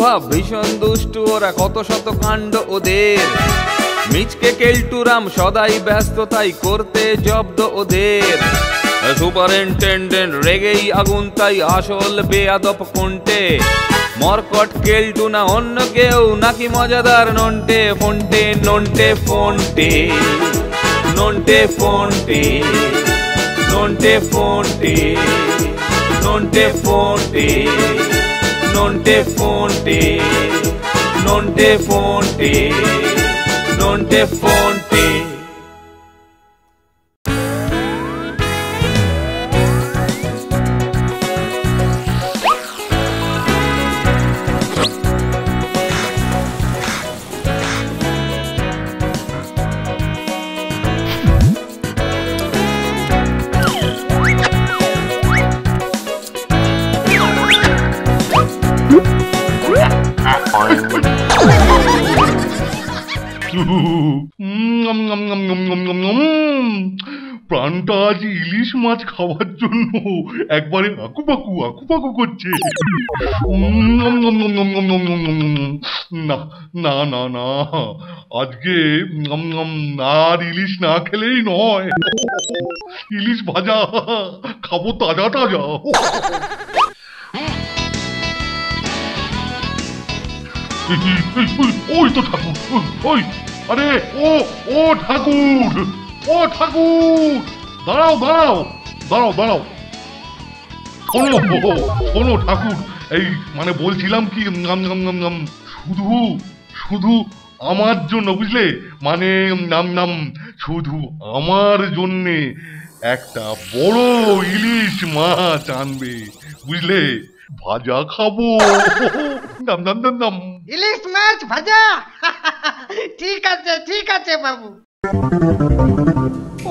স্বভাব ভীষণ দুষ্টু, ওরা কত শত কাণ্ড ওদের। মিচকে কেলটুরাম সদাই ব্যস্ত, তাই করতে জব্দ ওদের। সুপারিনটেন্ডেন্ট রেগেই আগুন, তাই আসল বেয়াদব কোনটে। মরকট কেলটু না অন্য কেউ, নাকি মজাদার নন্টে ফন্টে। নন্টে ফন্টে, নন্টে ফন্টে, নন্টে ফন্টে, নন্টে ফন্টে, নন্টে ফন্টে, নন্টে ফন্টে, নন্টে ফন্টে। প্রাণটা আজ ইলিশ মাছ খাওয়ার জন্য একবারে আকুপাকু আকুপাকু করছে। না না না না, আজকে আর ইলিশ না খেলেই নয়। ইলিশ ভাজা খাবো, তাজা তাজা। ওই তো ঠাকুর, ওই আরে ও ও ঠাকুর, ও ঠাকুর, দাঁড়াও দাঁড়াও দাঁড়াও দাঁড়াও। শোনো শোনো ঠাকুর, এই মানে বলছিলাম কি, শুধু শুধু আমার জন্য, বুঝলে, মানে শুধু আমার জন্যে একটা বড় ইলিশ মাছ আনবে, বুঝলে, ভাজা খাবো। নাম নাম নাম নাম ইলিশ মাছ ভাজা। ঠিক আছে বাবু।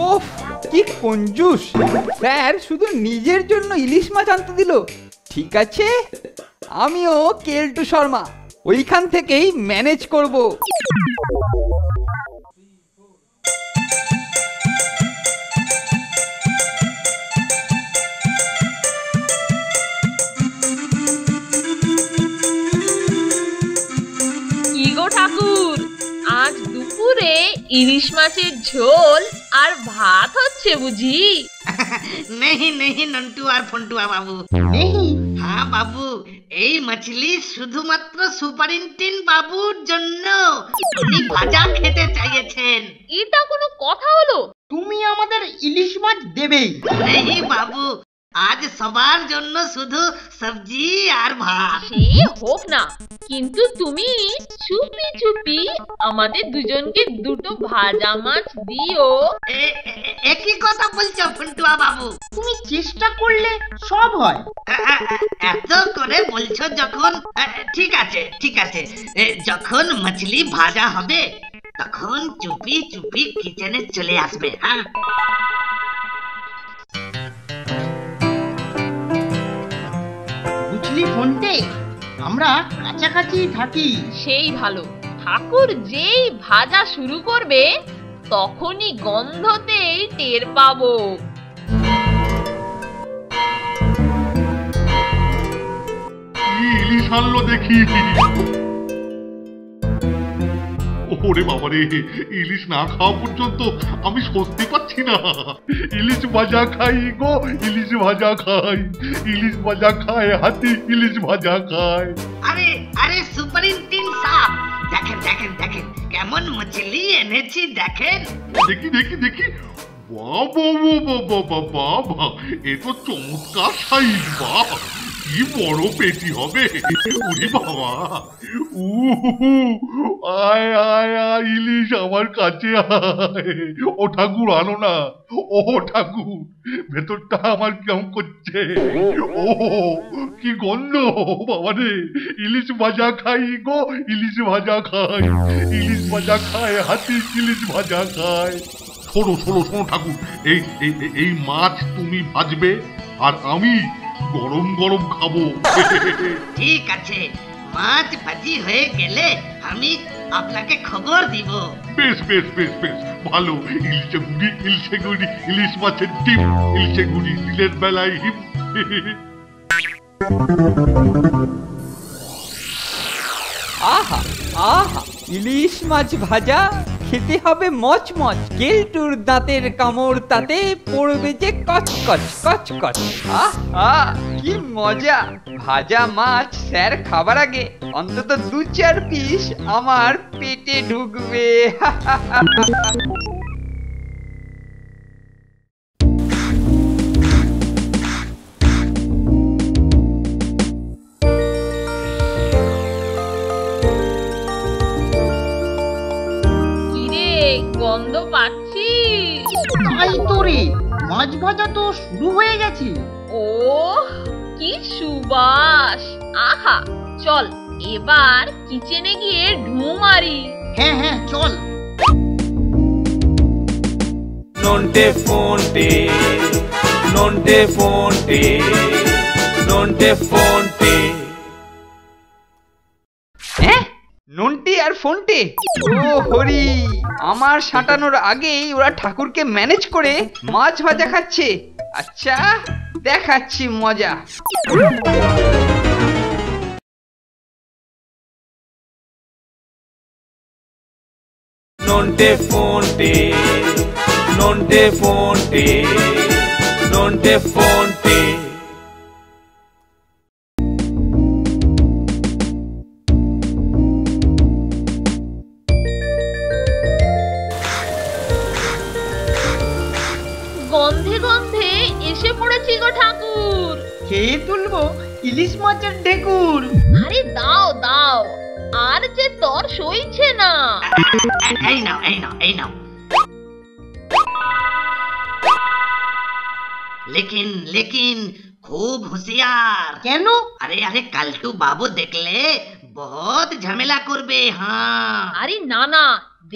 ওফ, কি কঞ্জুস! স্যার শুধু নিজের জন্য ইলিশ মাছ আনতে দিল। ঠিক আছে, আমিও কেলটু শর্মা ওইখান থেকেই ম্যানেজ করব। ঠাকুর, আজ দুপুরে ইলিশ মাছের ঝোল আর ভাত হচ্ছে বুঝি? नहीं नहीं नंटुआ फंटुआ बाबू, नहीं। हाँ बाबू, এই মাছলি শুধুমাত্র সুপারিনটেন্ডেন্ট বাবুর জন্য উনি ভাজা খেতে চাইছেন। এটা কোনো কথা হলো? তুমি আমাদের ইলিশ মাছ দেবেই? नहीं বাবু, আজ সবার জন্য শুধু সবজি আর ভাত। সে হোক না, কিন্তু তুমি চুপি চুপি আমাদের দুজনকে দুটো ভাজা মাছ দিও। একই কথা বলছো ফন্টুয়া বাবু? তুমি চেষ্টা করলে সব হয়। এত করে বলছো যখন, ঠিক আছে ঠিক আছে, যখন মাছলি ভাজা হবে তখন চুপি চুপি কিচেনে চলে আসবে। হ্যাঁ, বুঝলি ফন্টে, আমরা কাছাকাছি থাকি। সেই ভালো। ঠাকুর যেই ভাজা শুরু করবে তখনই গন্ধতেই টের পাবো। ইলিশ আনলো দেখি। ওরে বাবারে, ইলিশ না খাওয়া পর্যন্ত আমি স্বস্তি পাচ্ছি না। ইলিশ ভাজা খাই গো, ইলিশ ভাজা খাই, ইলিশ ভাজা খায় হাতি, ইলিশ ভাজা খায়। আরে আরে সুপারিনটেন্ডেন্ট সাহেব, দেখেন দেখেন দেখেন কেমন মাছলি এনেছি, দেখেন। দেখি দেখি দেখি, বাবা বাবা বাবা, এ তো চমৎকার সাইজ। বাবা, কি বড় পেটি হবে। উরি বাবা, আয় আয় আয়, ইলিশ আমার কাছে আয়। ও ঠাকুর, আনো না। ও ঠাকুর, ভেতরটা আমার কেমন করছে। ও কি গন্ধ বাবারে। ইলিশ ভাজা খাই গো, ইলিশ ভাজা খাই, ইলিশ ভাজা খায় হাতি, ইলিশ ভাজা খায়। শোনো শোনো শোনো ঠাকুর, এই এই মাছ তুমি ভাজবে আর আমি গরম গরম খাবো। ঠিক আছে, মাছ ভাজি হয়ে গেলে আমি আপনাকে খবর দিব। বেশ বেশ বেশ বেশ ভালো। ইলিশে গুড়ি, ইলিশ মাছের ডিম, ইলিশে গুড়ি দিলের বেলায় হিম। আহা আহা, ইলিশ মাছ ভাজা খেতে হবে মচমচ। কেলটুর দাঁতের কামড় তাতে পড়বে যে কচকচ কচকচ। আহা, কি মজা! ভাজা মাছ স্যার খাবার আগে অন্তত 2-4 পিস আমার পেটে ঢুকবে। কিরে, গন্ধ পাচ্ছিস? তাই তো রে, মাছ ভাজা তো শুরু হয়ে গেছে। ও কি সুবাস! আহা, চল এবার কিচেনে গিয়ে ঢু মারি। হ্যাঁ হ্যাঁ চল। Nonte fonte, nonte fonte, nonte fonte. হ্যাঁ, নন্টি আর ফোনটে? ও হরি, আমার সাঁটানোর আগেই ওরা ঠাকুরকে ম্যানেজ করে মাছ ভাজা খাচ্ছে। আচ্ছা, দেখাচ্ছি মজা। Nonte fonte, nonte fonte, nonte fonte. গন্ধে গন্ধে এসে পড়েছি গো ঠাকুর। খেয়ে তুলবো ইলিশ মাছের ঢেকুর। আরে দাও দাও, আর যে তর সইছে না। এই নাও এই নাও এই নাও। लेकिन लेकिन खूब होशियार। কেন? আরে আরে কালটু বাবু দেখলে বহুত ঝামেলা করবে। হ্যাঁ আরে না না,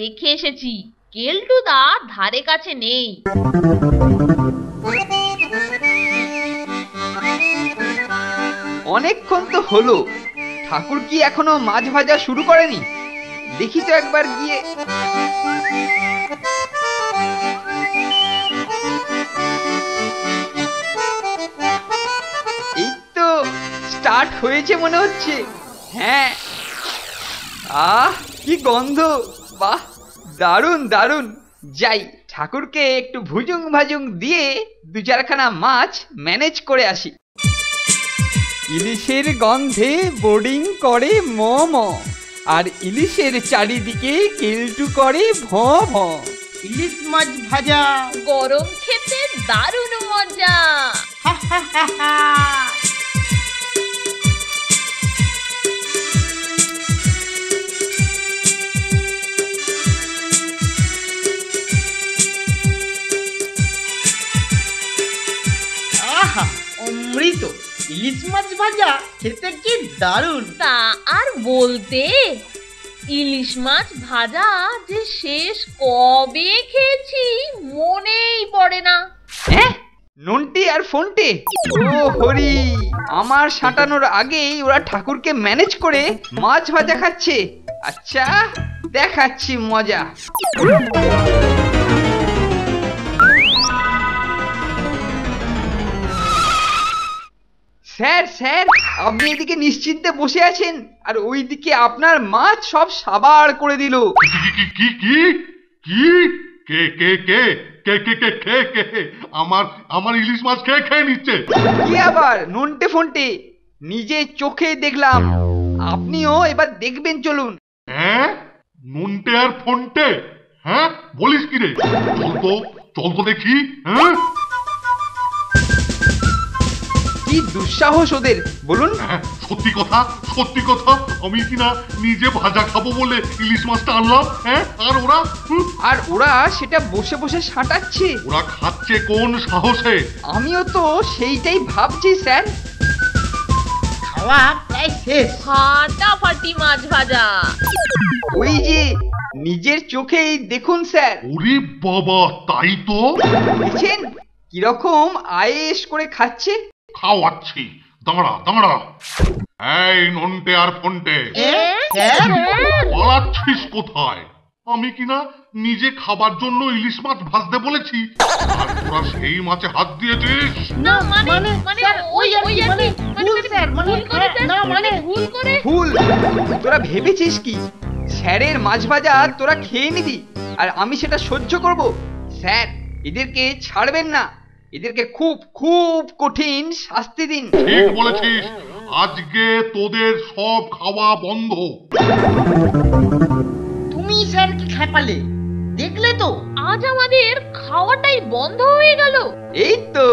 দেখে এসেছি, কেলটুদা ধারে কাছে নেই। অনেকক্ষণ তো হলো, ঠাকুর কি এখনো মাছ ভাজা শুরু করেনি? দেখি তো একবার গিয়ে। এই তো স্টার্ট হয়েছে মনে হচ্ছে। হ্যাঁ, আহ কি গন্ধ! বাহ, দারুণ দারুণ। যাই, ঠাকুরকে একটু ভুজুং ভাজুং দিয়ে 2-4খানা মাছ ম্যানেজ করে আসি। ইলিশের গন্ধে বোর্ডিং করে ম ম, আর ইলিশের চারিদিকে কেলটু করে ভ ভ। ইলিশ মাছ ভাজা গরম খেতে দারুণ মজা। আহা, অমৃত! ইলিশ মাছ ভাজা খেতে কি দারুণ। তা আর বলতে, ইলিশ মাছ ভাজা যে শেষ কবে খেয়েছি মনেই পড়ে না। হ্যাঁ, নন্টি আর ফোনটে? ও হরি, আমার সাঁটানোর আগেই ওরা ঠাকুরকে ম্যানেজ করে মাছ ভাজা খাচ্ছে। আচ্ছা, দেখাচ্ছি মজা। স্যার স্যার, আপনি এদিকে নিশ্চিন্তে বসে আছেন, আর ওইদিকে আপনার মাছ সব সাবার করে দিল। কি কি কি কে কে কে কে কে কে কে কে আমার আমার ইলিশ মাছ খেয়ে খেয়ে নিচ্ছে। কি আবার নন্টে ফোনটে? নিজে চোখে দেখলাম, আপনিও এবার দেখবেন, চলুন। হ্যাঁ, নুনটে আর ফোনটে? হ্যাঁ, বলিস কি রে? চল তো দেখি। হ্যাঁ, কি দুঃসাহস ওদের, বলুন। সত্যি কথা, আমি কিনা নিজে ভাজা খাবো বলে ইলিশ মাছটা আনলাম। হ্যাঁ, আর ওরা সেটা বসে বসে সাঁটাচ্ছে। ওরা খাচ্ছে কোন সাহসে? আমিও তো সেইটাই ভাবছি স্যার। খাওয়া প্রায় শেষ। ফাটাফাটি মাছ ভাজা। ওই যে নিজের চোখেই দেখুন স্যার। ওরে বাবা, তাই তো। দেখছেন কিরকম আয়েশ করে খাচ্ছে। খাওয়াচ্ছি, দাঁড়া। এই নন্টে আর ফোনটে, পালাচ্ছিস কোথায়? আমি কিনা নিজে খাবার জন্য ইলিশ মাছ ভাজতে বলেছি, আর তোরা সেই মাছে হাত দিয়েছিস। না মানে স্যার ওই আর কি মানে ভুল স্যার মানে না মানে ভুল করে ভুল? তোরা ভেবেছিস কি স্যারের মাছ ভাজা তোরা খেয়ে নিবি আর আমি সেটা সহ্য করব? স্যার এদেরকে ছাড়বেন না, এদেরকে খুব খুব কঠিন শাস্তি দিন। ঠিক বলেছিস, আজকে তোদের সব খাওয়া বন্ধ। তুমি স্যার কি খেপালে, দেখলে তো? আজ আমাদের খাওয়াটাই বন্ধ হয়ে গেল। এই তো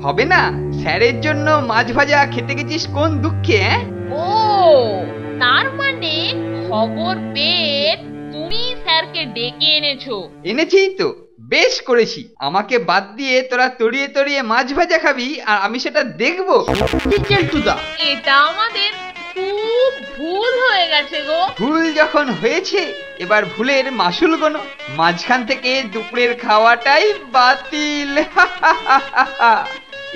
হবে না, স্যারের জন্য মাছ ভাজা খেতে গেছিস কোন দুঃখে? ও তার মানে খবর পেয়ে তুমি স্যারকে ডেকে এনেছো? এনেছি তো, বেশ করেছি। আমাকে বাদ দিয়ে তোরা তড়িয়ে তড়িয়ে মাছ ভাজা খাবি আর আমি সেটা দেখবো? কেলটুদা, এটা আমাদের খুব ভুল হয়ে গেছে গো। ভুল যখন হয়েছে এবার ভুলের মাসুল গোনো। মাঝখান থেকে দুপুরের খাওয়াটাই বাতিল।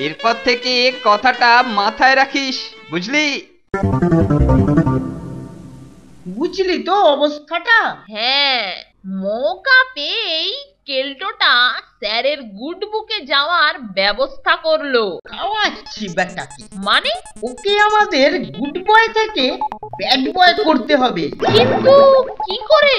এরপর থেকে কথাটা মাথায় রাখিস, বুঝলি? বুঝলি তো অবস্থাটা? হ্যাঁ, মৌকা পেয়েই কেল্টোটা স্যারের গুড বুকে যাওয়ার ব্যবস্থা করলো। খাওয়াচ্ছি বেটাকে, মানে ওকে আমাদের গুড বয় থেকে ব্যাড বয় করতে হবে। কিন্তু কি করে?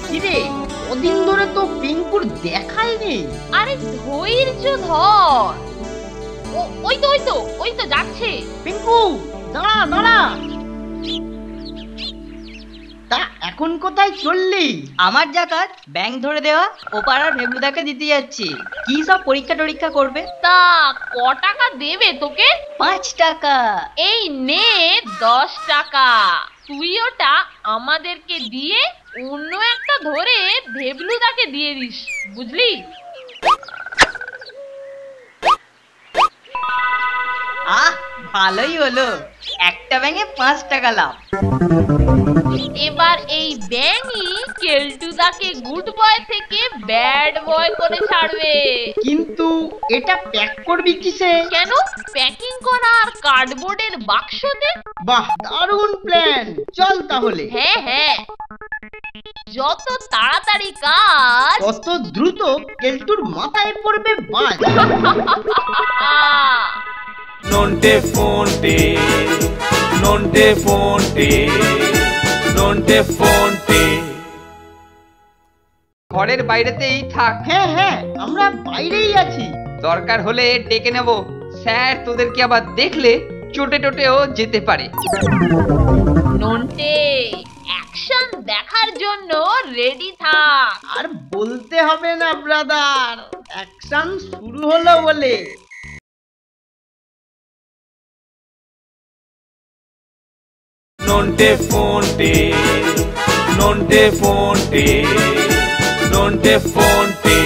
কিরে, ওদিন ধরে তো পিঙ্কুর দেখাই নেই। আরে ধৈর্য ধর। ওই তো যাচ্ছে। পিঙ্কু দাঁড়া দাঁড়া। তা এখন কোথায় চললি? আমার যা কাজ ব্যাংক ধরে দেওয়া, ও পাড়ার ভেবলুদাকে দিতে যাচ্ছি। কি সব পরীক্ষা টরীক্ষা করবে। তা ক টাকা দেবে তোকে? 5 টাকা। এই নে 10 টাকা। তুই ওটা আমাদেরকে দিয়ে অন্য একটা ধরে ভেবলুদাকে দিয়ে দিস, বুঝলি? আহ ভালোই হলো, একটা ব্যাঙে 5 টাকা লাভ। এবার এই ব্যাঙই কেলটুদাকে গুড বয় থেকে ব্যাড বয় করে ছাড়বে। কিন্তু এটা প্যাক করবি কিসে? কেন? প্যাকিং করার কার্ডবোর্ডের বাক্সতে। বাহ, দারুণ প্ল্যান। চল তাহলে। হ্যাঁ, যত তাড়াতাড়ি কাজ কত দ্রুত কেলটুর মাথায় পড়বে বাজ। Nonte fonte, nonte fonte, nonte fonte. ঘরের বাইরেতেই থাক। হ্যাঁ, আমরা বাইরেই আছি। দরকার হলে ডেকে নেব। স্যার তোদেরকে আবার দেখলে চোটে টোটেও যেতে পারে। নন্টে, অ্যাকশন দেখার জন্য রেডি থাক। আর বলতে হবে না ব্রাদার, অ্যাকশন শুরু হলো বলে। Nonte fonte, nonte fonte, nonte fonte.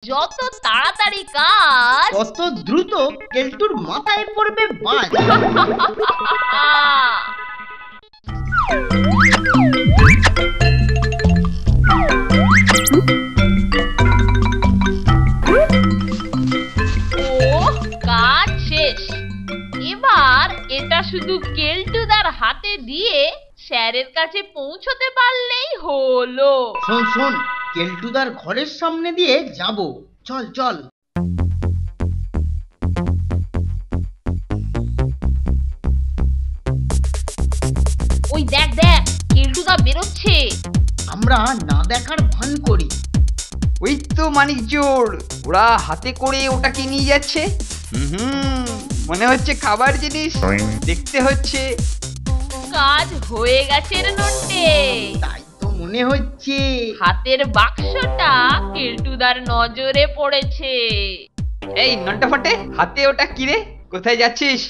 যত তাড়াতাড়ি কাজ কত দ্রুত কেলটুর মাথায় পড়বে বাজ। ও কাজ শেষ। এবার এটা শুধু কেলটুদার হাতে দিয়ে স্যারের কাছে পৌঁছতে পারলেই হলো। শোন, কেলটুদার ঘরের সামনে দিয়ে যাব। চল। ওই দেখ কেলটুদা বেরোচ্ছে। আমরা না দেখার ভান করি। ওই তো মানিক জোর, ওরা হাতে করে ওটাকে নিয়ে যাচ্ছে। মনে হচ্ছে খাবার জিনিস, দেখতে হচ্ছে। কাজ হয়ে গেছে রে নন্টে। তাই তো মনে হচ্ছে। হাতের বাক্সটা কেলটুদার নজরে পড়েছে। এই নন্টা ফটে, হাতে ওটা কি রে? কোথায় যাচ্ছিস?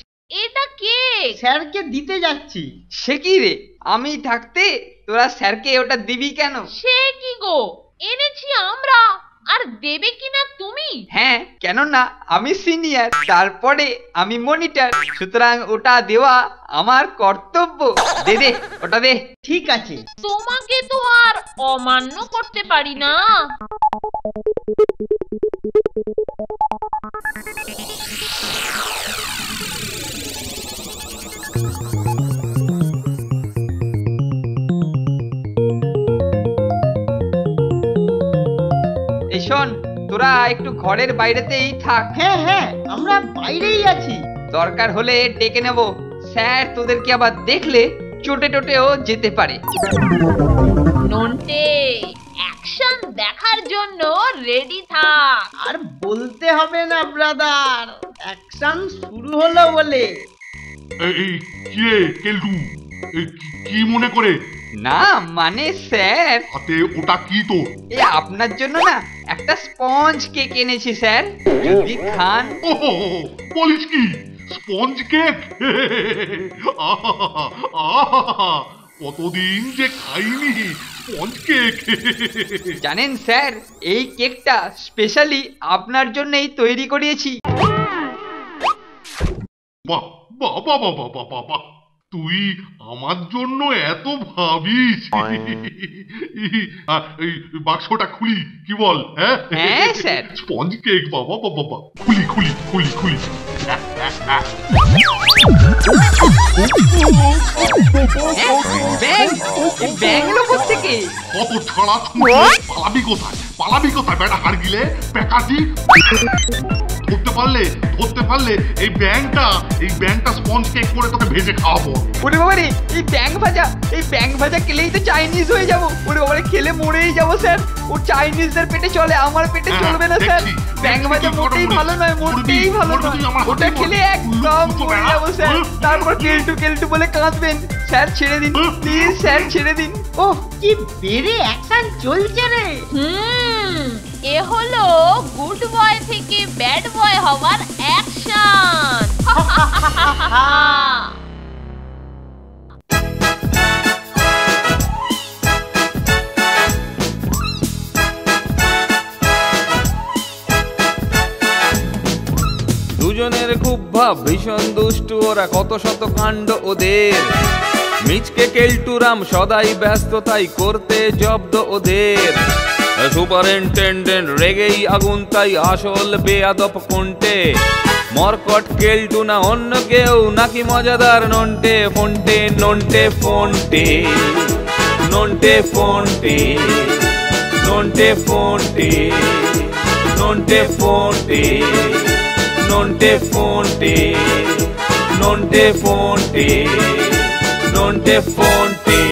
এটা কে? স্যারকে দিতে যাচ্ছি। সে কি রে, আমি থাকতে তোরা স্যারকে ওটা দিবি কেন? সে কি গো, এনেছি আমরা। আর দেবে কিনা তুমি? হ্যাঁ, কেন না, আমি সিনিয়র, তারপরে আমি মনিটর, সুতরাং ওটা দেওয়া আমার কর্তব্য। দে দে, ওটা দে। ঠিক আছে। তোমাকে তো আর অমান্য করতে পারি না। এই শোন, তোরা একটু ঘরের বাইরেতেই থাক। হ্যাঁ হ্যাঁ, আমরা বাইরেই আছি। দরকার হলে ডেকে নেব, স্যার তোদেরকে আবার দেখলে চোটে টোটেও যেতে পারে। নন্টে, অ্যাকশন দেখার জন্য রেডি থাক। আর বলতে হবে না ব্রাদার, অ্যাকশন শুরু হলো বলে। এই কি রে কেলটু, কি মনে করে? না মানে স্যার, হাতে ওটা কি তোর? এই আপনার জন্য না একটা স্পঞ্জ কেক এনেছি স্যার, যদি খান। ও বলিস কি, স্পঞ্জ কেক? কতদিন যে খাইনি স্পঞ্জ কেক। জানেন স্যার, এই কেকটা স্পেশালি আপনার জন্যই তৈরি করিয়েছি। বাহ বাহ বাহ বাহ বাহ বাহ বাহ, তুই আমার জন্য এত ভাবিস। এই বাক্সটা খুলি, কি বল? হ্যাঁ হ্যাঁ স্যার। স্পঞ্জ কেক, বাবা বাবা বাবা, খুলি খুলি খুলি খুলি। ব্যাংলো থেকে কত ছাড়া ছুঁড়ে পালাবি কোথায়, পালাবি কোথায় বেটা? হার গিলে প্যাকাজি ধরতে পারলে এই ব্যাংকটা স্পঞ্জ কেক করে তোকে ভেজে খাওয়াবো। ওরে বাবারে, এই ব্যাং ভাজা খেলেই তো চাইনিজ হয়ে যাবো। ওরে বাবারে, খেলে মরেই যাবো স্যার। ও চাইনিজদের পেটে চলে, আমার পেটে চলবে না স্যার। ব্যাং ভাজা মোটেই ভালো নয়, মোটেই ভালো নয়। ওটা খেলে একদম মরে যাবো স্যার। তারপর কেলটু বলে কাঁদবেন। স্যার ছেড়ে দিন প্লিজ, স্যার ছেড়ে দিন। ওহ, কি বেড়ে অ্যাকশন চলছে রে। এ হলো গুড বয় থেকে ব্যাড বয় হওয়ার অ্যাকশন। দুজনের খুব ভাব, ভীষণ দুষ্টু ওরা, কত শত কাণ্ড ওদের। মিচকে কেলটুরাম সদাই ব্যস্ত, তাই করতে জব্দ ওদের। সুপারিনটেন্ডেন্ট রেগেই আগুন, তাই আসল বেয়াদব কোনটে। মরকট কেলটু না অন্য কেউ, নাকি মজাদার নন্টে ফোনটে। নন্টে ফোনটে, নন্টে ফোনটে, নন্টে ফোনটে, নন্টে ফোনটে, নন্টে ফোনটে, নন্টে ফোনটে, নন্টে ফোনটে।